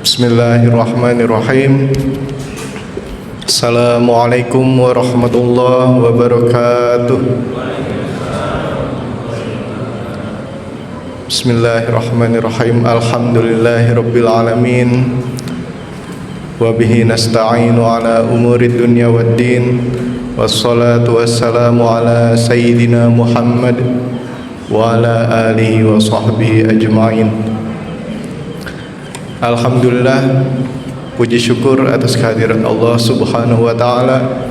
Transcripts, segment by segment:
Bismillahirrahmanirrahim. Assalamualaikum warahmatullahi wabarakatuh. Bismillahirrahmanirrahim. Alhamdulillahirabbil alamin. Wa bihi nasta'inu ala umurid dunya waddin. Wassalatu wassalamu ala sayyidina Muhammad wa ala alihi wa sahbihi ajma'in. Alhamdulillah, puji syukur atas kehadiran Allah Subhanahu wa ta'ala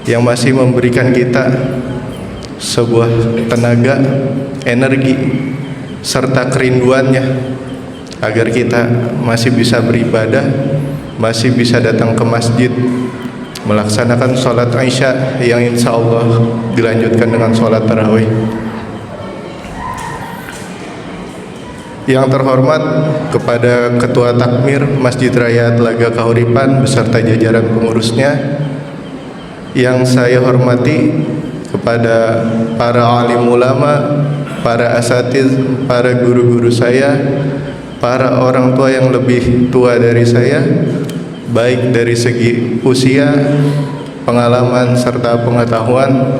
yang masih memberikan kita sebuah tenaga, energi serta kerinduannya agar kita masih bisa beribadah, masih bisa datang ke masjid, melaksanakan sholat Isya yang insya Allah dilanjutkan dengan sholat tarawih. Yang terhormat kepada Ketua Takmir Masjid Raya Telaga Kahuripan beserta jajaran pengurusnya, yang saya hormati kepada para alim ulama, para asatiz, para guru-guru saya, para orang tua yang lebih tua dari saya, baik dari segi usia, pengalaman serta pengetahuan.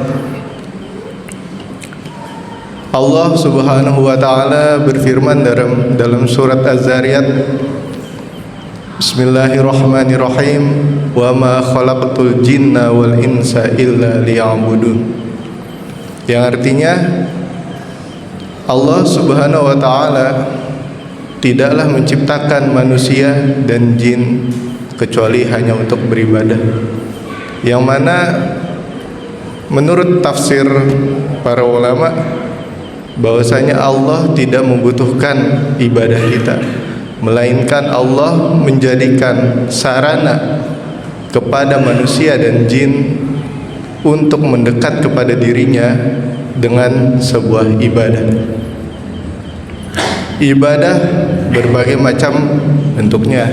Allah Subhanahu wa ta'ala berfirman dalam surat Az-Zariyat, Bismillahirrahmanirrahim, wa ma khalaqtul jinna wal insa illa liya'budun. Yang artinya Allah Subhanahu wa ta'ala tidaklah menciptakan manusia dan jin kecuali hanya untuk beribadah. Yang mana menurut tafsir para ulama bahwasanya Allah tidak membutuhkan ibadah kita, melainkan Allah menjadikan sarana kepada manusia dan jin untuk mendekat kepada dirinya dengan sebuah ibadah. Ibadah berbagai macam bentuknya.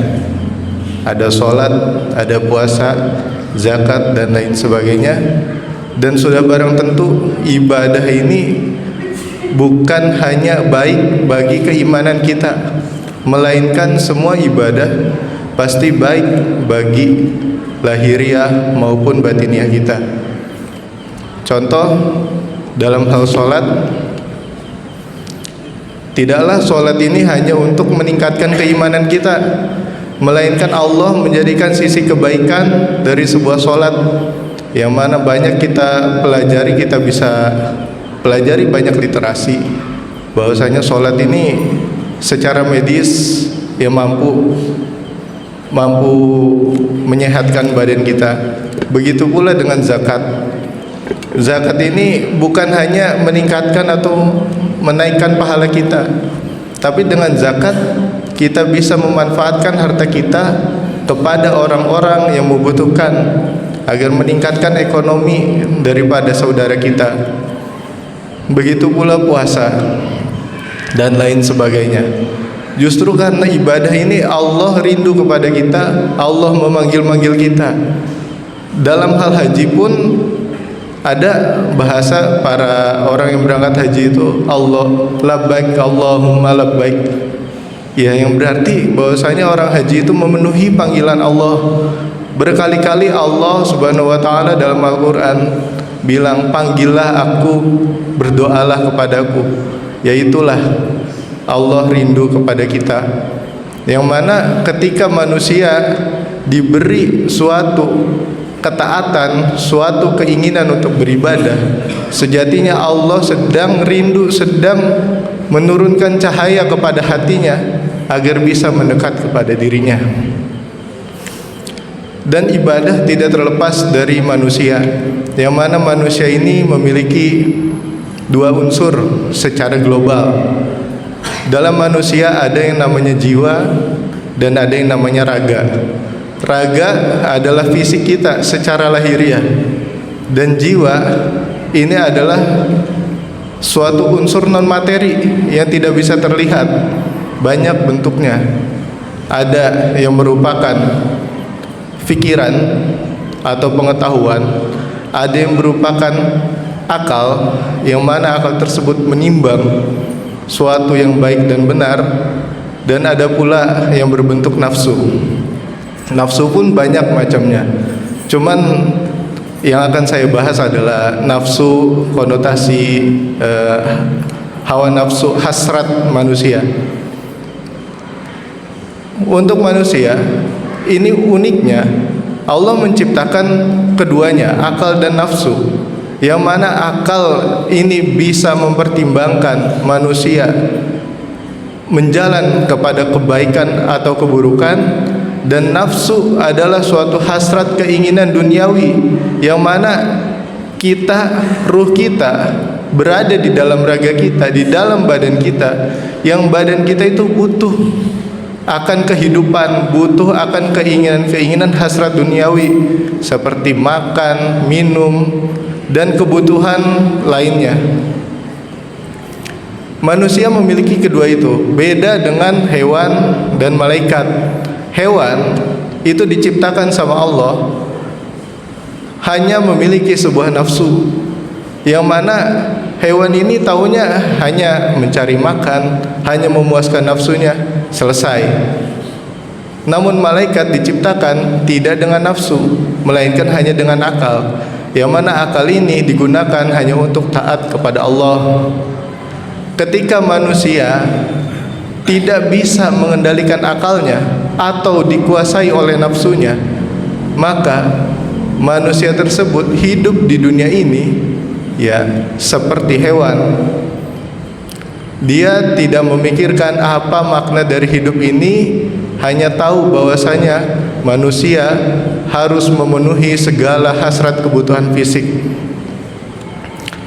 Ada sholat, ada puasa, zakat dan lain sebagainya. Dan sudah barang tentu ibadah ini bukan hanya baik bagi keimanan kita, melainkan semua ibadah pasti baik bagi lahiriah maupun batiniah kita. Contoh dalam hal sholat, tidaklah sholat ini hanya untuk meningkatkan keimanan kita, melainkan Allah menjadikan sisi kebaikan dari sebuah sholat yang mana banyak kita pelajari, kita bisa pelajari banyak literasi bahwasanya sholat ini secara medis ya mampu menyehatkan badan kita. Begitu pula dengan zakat. Zakat ini bukan hanya meningkatkan atau menaikkan pahala kita, tapi dengan zakat kita bisa memanfaatkan harta kita kepada orang-orang yang membutuhkan agar meningkatkan ekonomi daripada saudara kita. Begitu pula puasa dan lain sebagainya. Justru karena ibadah ini Allah rindu kepada kita, Allah memanggil-manggil kita. Dalam hal haji pun ada bahasa para orang yang berangkat haji itu, Allah labbaik Allahumma labbaik. Ya, yang berarti bahwasanya orang haji itu memenuhi panggilan Allah. Berkali-kali Allah Subhanahu wa ta'ala dalam Al-Quran bilang, panggillah aku, berdoalah kepadaku. Yaitulah Allah rindu kepada kita, yang mana ketika manusia diberi suatu ketaatan, suatu keinginan untuk beribadah, sejatinya Allah sedang rindu, sedang menurunkan cahaya kepada hatinya agar bisa mendekat kepada dirinya. Dan ibadah tidak terlepas dari manusia, yang mana manusia ini memiliki dua unsur secara global. Dalam manusia ada yang namanya jiwa dan ada yang namanya raga. Raga adalah fisik kita secara lahiriah, dan jiwa ini adalah suatu unsur non materi yang tidak bisa terlihat. Banyak bentuknya. Ada yang merupakan pikiran atau pengetahuan, ada yang merupakan akal, yang mana akal tersebut menimbang suatu yang baik dan benar, dan ada pula yang berbentuk nafsu. Nafsu pun banyak macamnya. Cuman yang akan saya bahas adalah nafsu konotasi hawa nafsu, hasrat manusia. Untuk manusia ini uniknya Allah menciptakan keduanya, akal dan nafsu. Yang mana akal ini bisa mempertimbangkan manusia menjalan kepada kebaikan atau keburukan, dan nafsu adalah suatu hasrat keinginan duniawi yang mana kita, ruh kita berada di dalam raga kita, di dalam badan kita, yang badan kita itu butuh akan kehidupan, butuh akan keinginan-keinginan hasrat duniawi seperti makan, minum, dan kebutuhan lainnya. Manusia memiliki kedua itu, beda dengan hewan dan malaikat. Hewan itu diciptakan sama Allah hanya memiliki sebuah nafsu, yang mana hewan ini taunya hanya mencari makan, hanya memuaskan nafsunya, selesai. Namun malaikat diciptakan tidak dengan nafsu, melainkan hanya dengan akal, yang mana akal ini digunakan hanya untuk taat kepada Allah. Ketika manusia tidak bisa mengendalikan akalnya atau dikuasai oleh nafsunya, maka manusia tersebut hidup di dunia ini ya seperti hewan. Dia tidak memikirkan apa makna dari hidup ini, hanya tahu bahwasanya manusia harus memenuhi segala hasrat kebutuhan fisik.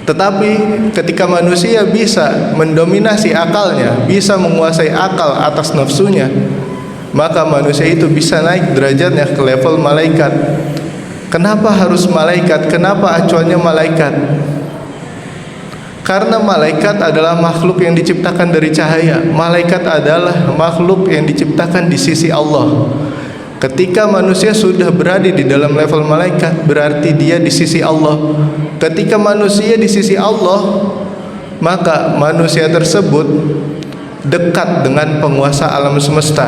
Tetapi ketika manusia bisa mendominasi akalnya, bisa menguasai akal atas nafsunya, maka manusia itu bisa naik derajatnya ke level malaikat. Kenapa harus malaikat? Kenapa acuannya malaikat? Karena malaikat adalah makhluk yang diciptakan dari cahaya. Malaikat adalah makhluk yang diciptakan di sisi Allah. Ketika manusia sudah berada di dalam level malaikat, berarti dia di sisi Allah. Ketika manusia di sisi Allah, maka manusia tersebut dekat dengan penguasa alam semesta.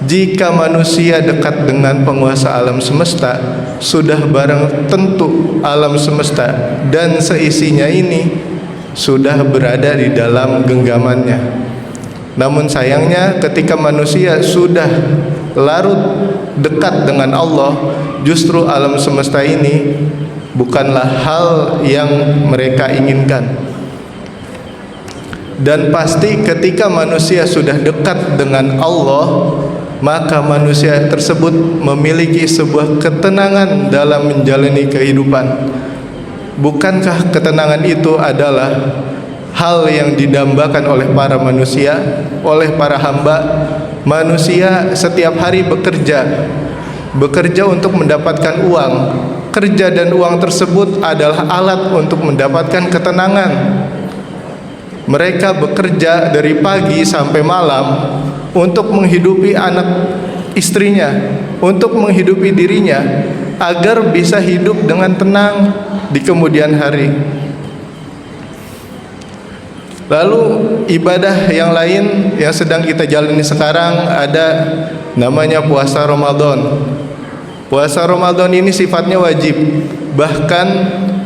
Jika manusia dekat dengan penguasa alam semesta, sudah barang tentu alam semesta dan seisinya ini sudah berada di dalam genggamannya. Namun sayangnya ketika manusia sudah larut dekat dengan Allah, justru alam semesta ini bukanlah hal yang mereka inginkan. Dan pasti ketika manusia sudah dekat dengan Allah, maka manusia tersebut memiliki sebuah ketenangan dalam menjalani kehidupan. Bukankah ketenangan itu adalah hal yang didambakan oleh para manusia, oleh para hamba? Manusia setiap hari bekerja untuk mendapatkan uang. Kerja dan uang tersebut adalah alat untuk mendapatkan ketenangan. Mereka bekerja dari pagi sampai malam untuk menghidupi anak istrinya, untuk menghidupi dirinya, agar bisa hidup dengan tenang di kemudian hari. Lalu ibadah yang lain yang sedang kita jalani sekarang ada namanya puasa Ramadan. Puasa Ramadan ini sifatnya wajib. Bahkan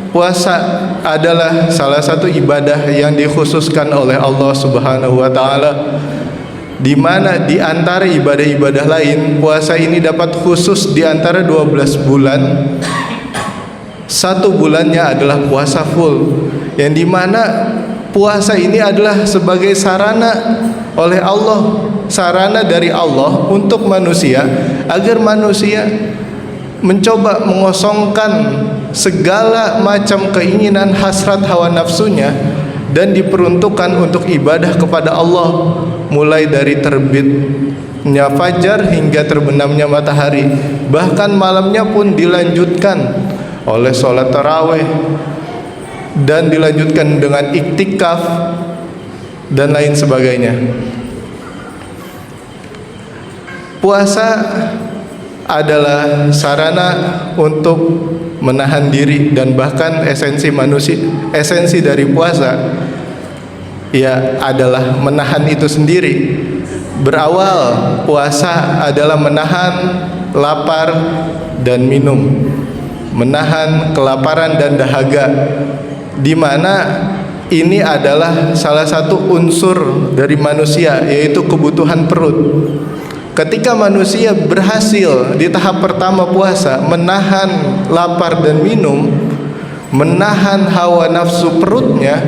puasa adalah salah satu ibadah yang dikhususkan oleh Allah Subhanahu wa taala, di mana di antara ibadah-ibadah lain, puasa ini dapat khusus di antara 12 bulan. Satu bulannya adalah puasa full, yang dimana puasa ini adalah sebagai sarana oleh Allah, sarana dari Allah untuk manusia, agar manusia mencoba mengosongkan segala macam keinginan, hasrat, hawa nafsunya, dan diperuntukkan untuk ibadah kepada Allah, mulai dari terbitnya fajar hingga terbenamnya matahari. Bahkan malamnya pun dilanjutkan oleh sholat tarawih, dan dilanjutkan dengan iktikaf dan lain sebagainya. Puasa adalah sarana untuk menahan diri, dan bahkan esensi dari puasa ya adalah menahan itu sendiri. Berawal puasa adalah menahan lapar dan minum, menahan kelaparan dan dahaga, di mana ini adalah salah satu unsur dari manusia, yaitu kebutuhan perut. Ketika manusia berhasil di tahap pertama puasa menahan lapar dan minum, menahan hawa nafsu perutnya,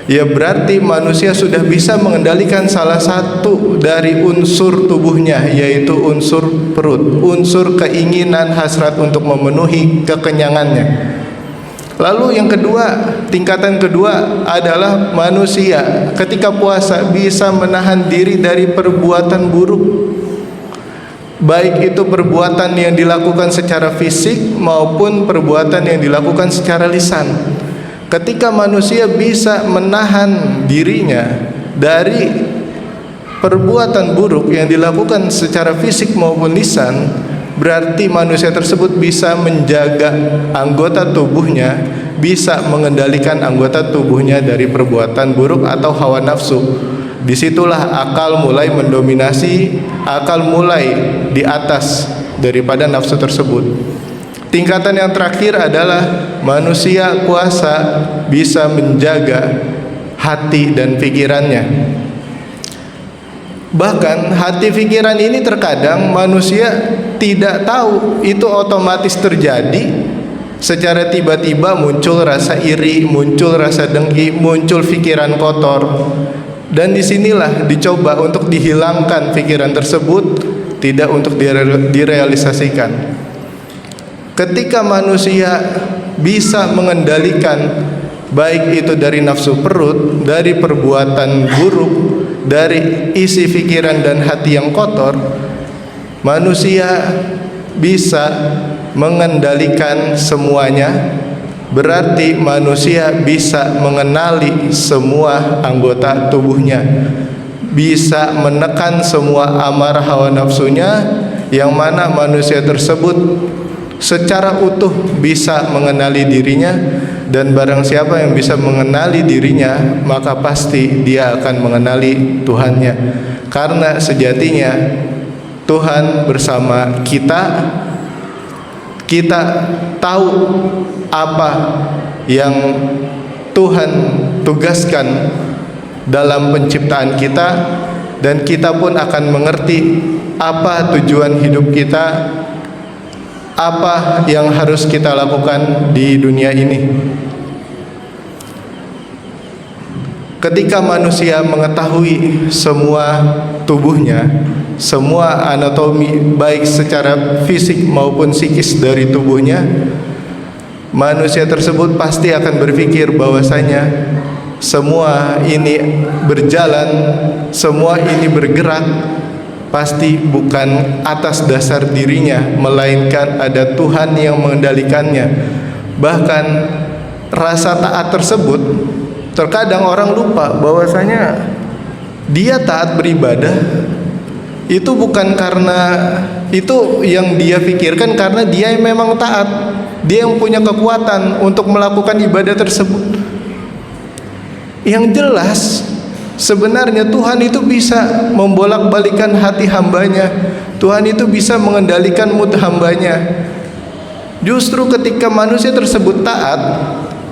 ya berarti manusia sudah bisa mengendalikan salah satu dari unsur tubuhnya, yaitu unsur perut, unsur keinginan hasrat untuk memenuhi kekenyangannya. Lalu yang kedua, tingkatan kedua adalah manusia ketika puasa bisa menahan diri dari perbuatan buruk, baik itu perbuatan yang dilakukan secara fisik maupun perbuatan yang dilakukan secara lisan. Ketika manusia bisa menahan dirinya dari perbuatan buruk yang dilakukan secara fisik maupun lisan, berarti manusia tersebut bisa menjaga anggota tubuhnya, bisa mengendalikan anggota tubuhnya dari perbuatan buruk atau hawa nafsu. Disitulah akal mulai mendominasi, akal mulai di atas daripada nafsu tersebut. Tingkatan yang terakhir adalah manusia puasa bisa menjaga hati dan pikirannya. Bahkan hati pikiran ini terkadang manusia tidak tahu itu otomatis terjadi. Secara tiba-tiba muncul rasa iri, muncul rasa dengki, muncul pikiran kotor. Dan disinilah dicoba untuk dihilangkan pikiran tersebut, tidak untuk direalisasikan. Ketika manusia bisa mengendalikan baik itu dari nafsu perut, dari perbuatan buruk, dari isi pikiran dan hati yang kotor, manusia bisa mengendalikan semuanya. Berarti manusia bisa mengenali semua anggota tubuhnya, bisa menekan semua amarah hawa nafsunya, yang mana manusia tersebut secara utuh bisa mengenali dirinya. Dan barang siapa yang bisa mengenali dirinya, maka pasti dia akan mengenali Tuhannya. Karena sejatinya Tuhan bersama kita. Kita tahu apa yang Tuhan tugaskan dalam penciptaan kita, dan kita pun akan mengerti apa tujuan hidup kita, apa yang harus kita lakukan di dunia ini. Ketika manusia mengetahui semua tubuhnya, semua anatomi baik secara fisik maupun psikis dari tubuhnya, manusia tersebut pasti akan berpikir bahwasanya semua ini berjalan, semua ini bergerak pasti bukan atas dasar dirinya, melainkan ada Tuhan yang mengendalikannya. Bahkan rasa taat tersebut, terkadang orang lupa bahwasanya dia taat beribadah itu bukan karena itu yang dia pikirkan, karena dia yang memang taat, dia yang punya kekuatan untuk melakukan ibadah tersebut. Yang jelas sebenarnya Tuhan itu bisa membolak-balikan hati hambanya, Tuhan itu bisa mengendalikan mood hambanya. Justru ketika manusia tersebut taat,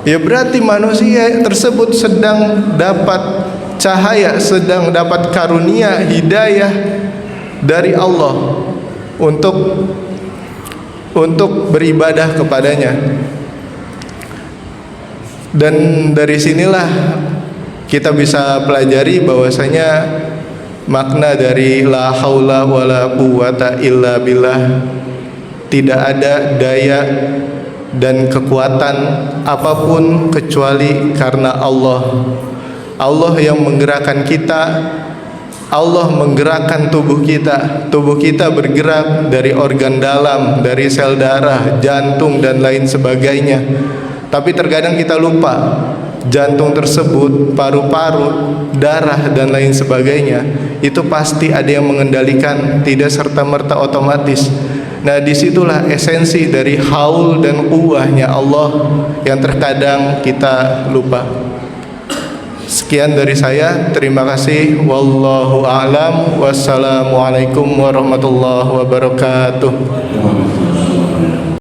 ya berarti manusia tersebut sedang dapat cahaya, sedang dapat karunia hidayah dari Allah untuk beribadah kepadanya. Dan dari sinilah kita bisa pelajari bahwasanya makna dari la haula wala quwata illa billah, tidak ada daya dan kekuatan apapun kecuali karena Allah. Allah yang menggerakkan kita, Allah menggerakkan tubuh kita. Tubuh kita bergerak dari organ dalam, dari sel darah, jantung dan lain sebagainya. Tapi terkadang kita lupa, jantung tersebut, paru-paru, darah dan lain sebagainya, itu pasti ada yang mengendalikan, tidak serta-merta otomatis. Nah, disitulah esensi dari haul dan quwwahnya Allah yang terkadang kita lupa. Sekian dari saya, terima kasih. Wallahu a'lam. Wassalamualaikum warahmatullahi wabarakatuh.